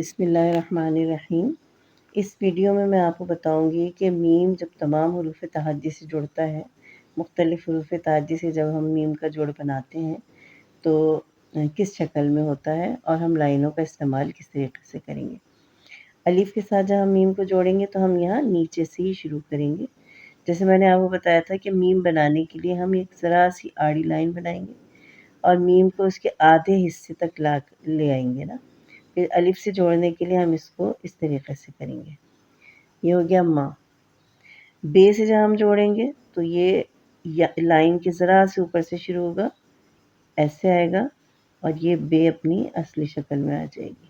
بسم اللہ الرحمن الرحیم۔ اس ویڈیو میں آپ کو بتاؤں گی کہ میم جب تمام حروف تہجی سے جڑتا ہے، مختلف حروف تہجی سے جب ہم میم کا جوڑ بناتے ہیں تو کس شکل میں ہوتا ہے اور ہم لائنوں کا استعمال کس طریقے سے کریں گے۔ الف کے ساتھ جب ہم میم کو جوڑیں گے تو ہم یہاں نیچے سے ہی شروع کریں گے۔ جیسے میں نے آپ کو بتایا تھا کہ میم بنانے کے لیے ہم ایک ذرا سی آڑی لائن بنائیں گے اور میم کو اس کے آدھے حصے تک لے آئیں گے نا۔ پھر الف سے جوڑنے کے لیے ہم اس کو اس طریقے سے کریں گے۔ یہ ہو گیا ماں۔ بے سے جب ہم جوڑیں گے تو یہ لائن کے ذرا سے اوپر سے شروع ہوگا، ایسے آئے گا اور یہ بے اپنی اصلی شکل میں آ جائے گی۔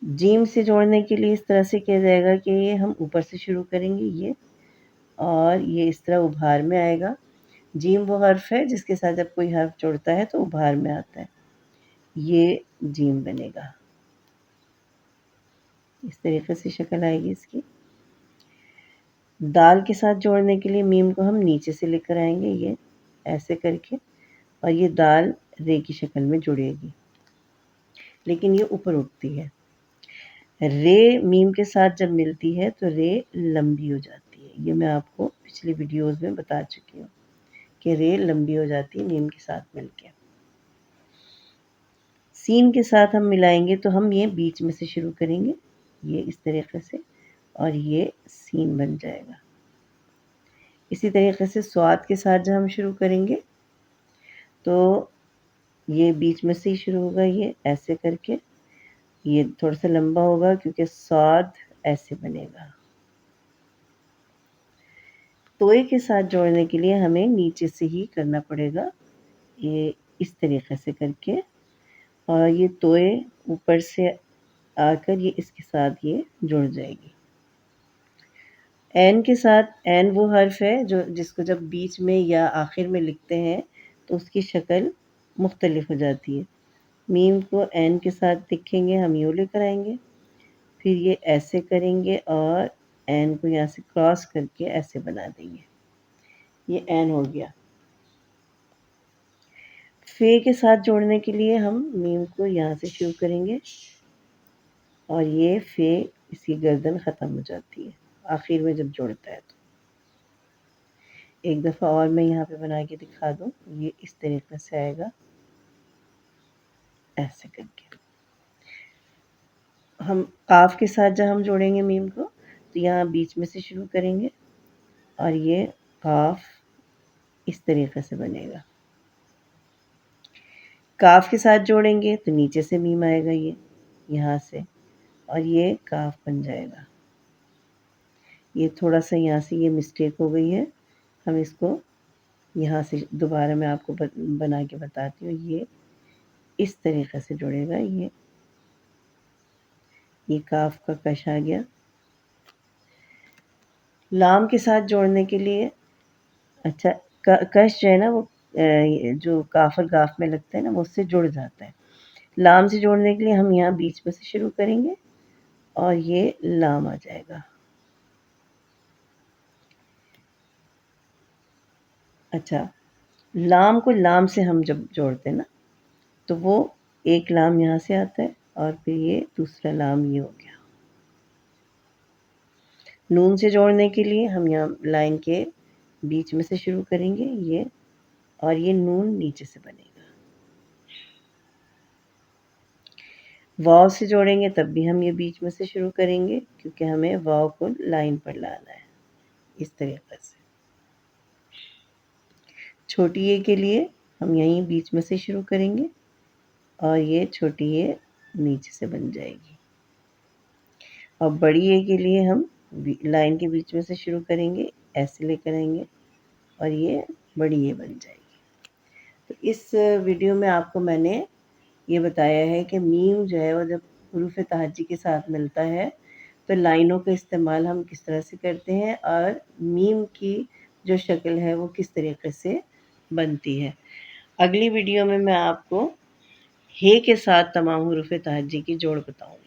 جیم سے جوڑنے کے لیے اس طرح سے کیا جائے گا کہ یہ ہم اوپر سے شروع کریں گے یہ، اور یہ اس طرح ابھار میں آئے گا۔ جیم وہ حرف ہے جس کے ساتھ جب کوئی حرف جڑتا ہے تو ابھار میں آتا ہے، یہ جیم بنے گا۔ اس طریقے سے شکل آئے گی اس کی۔ دال کے ساتھ جوڑنے کے لیے میم کو ہم نیچے سے لے کر آئیں گے، یہ ایسے کر کے، اور یہ دال رے کی شکل میں جڑے گی، لیکن یہ اوپر اٹھتی ہے۔ رے میم کے ساتھ جب ملتی ہے تو رے لمبی ہو جاتی ہے، یہ میں آپ کو پچھلی ویڈیوز میں بتا چکی ہوں کہ رے لمبی ہو جاتی ہے میم کے ساتھ مل کے۔ سین کے ساتھ ہم ملائیں گے تو ہم یہ بیچ میں سے شروع کریں گے، یہ اس طریقے سے، اور یہ سین بن جائے گا۔ اسی طریقے سے صاد کے ساتھ جب ہم شروع کریں گے تو یہ بیچ میں سے ہی شروع ہوگا، یہ ایسے کر کے، یہ تھوڑا سا لمبا ہوگا کیونکہ صاد ایسے بنے گا۔ توئے کے ساتھ جوڑنے کے لیے ہمیں نیچے سے ہی کرنا پڑے گا، یہ اس طریقے سے کر کے، اور یہ توئے اوپر سے آ کر یہ اس کے ساتھ یہ جڑ جائے گی۔ این کے ساتھ، این وہ حرف ہے جس کو جب بیچ میں یا آخر میں لکھتے ہیں تو اس کی شکل مختلف ہو جاتی ہے۔ میم کو این کے ساتھ لکھیں گے، ہم یوں لے کر آئیں گے، پھر یہ ایسے کریں گے اور این کو یہاں سے کراس کر کے ایسے بنا دیں گے، یہ این ہو گیا۔ فے کے ساتھ جوڑنے کے لیے ہم میم کو یہاں سے شروع کریں گے اور یہ فے اس کی گردن ختم ہو جاتی ہے آخر میں جب جوڑتا ہے تو۔ ایک دفعہ اور میں یہاں پہ بنا کے دکھا دوں، یہ اس طریقے سے آئے گا، ایسے کر کے۔ ہم قاف کے ساتھ جب ہم جوڑیں گے میم کو تو یہاں بیچ میں سے شروع کریں گے اور یہ قاف اس طریقے سے بنے گا۔ کاف کے ساتھ جوڑیں گے تو نیچے سے میم آئے گا، یہ یہاں سے، اور یہ کاف بن جائے گا۔ یہ تھوڑا سا یہاں سے یہ مسٹیک ہو گئی ہے، ہم اس کو یہاں سے دوبارہ میں آپ کو بنا کے بتاتی ہوں۔ یہ اس طریقے سے جڑے گا، یہ کاف کا کش آ گیا۔ لام کے ساتھ جوڑنے کے لیے، اچھا کش جو ہے نا وہ جو کاف اور گاف میں لگتا ہے نا وہ اس سے جڑ جاتا ہے۔ لام سے جوڑنے کے لیے ہم یہاں بیچ میں سے شروع کریں گے اور یہ لام آ جائے گا۔ اچھا، لام کو لام سے ہم جب جوڑتے ہیں نا تو وہ ایک لام یہاں سے آتا ہے اور پھر یہ دوسرا لام یہ ہو گیا۔ نون سے جوڑنے کے لیے ہم یہاں لائن کے بیچ میں سے شروع کریں گے، یہ، اور یہ نون نیچے سے بنے گا۔ واو سے جوڑیں گے تب بھی ہم یہ بیچ میں سے شروع کریں گے کیونکہ ہمیں واو کو لائن پر لانا ہے، اس طریقے سے۔ چھوٹی اے کے لیے ہم یہیں بیچ میں سے شروع کریں گے اور یہ چھوٹی اے نیچے سے بن جائے گی، اور بڑی اے کے لیے ہم لائن کے بیچ میں سے شروع کریں گے، ایسے لے کر آئیں گے اور یہ بڑی اے بن جائے گی۔ تو اس ویڈیو میں آپ کو میں نے یہ بتایا ہے کہ میم جو ہے وہ جب حروف تہجی کے ساتھ ملتا ہے تو لائنوں کا استعمال ہم کس طرح سے کرتے ہیں اور میم کی جو شکل ہے وہ کس طریقے سے بنتی ہے۔ اگلی ویڈیو میں آپ کو ہے کے ساتھ تمام حروف تہجی کی جوڑ بتاؤں۔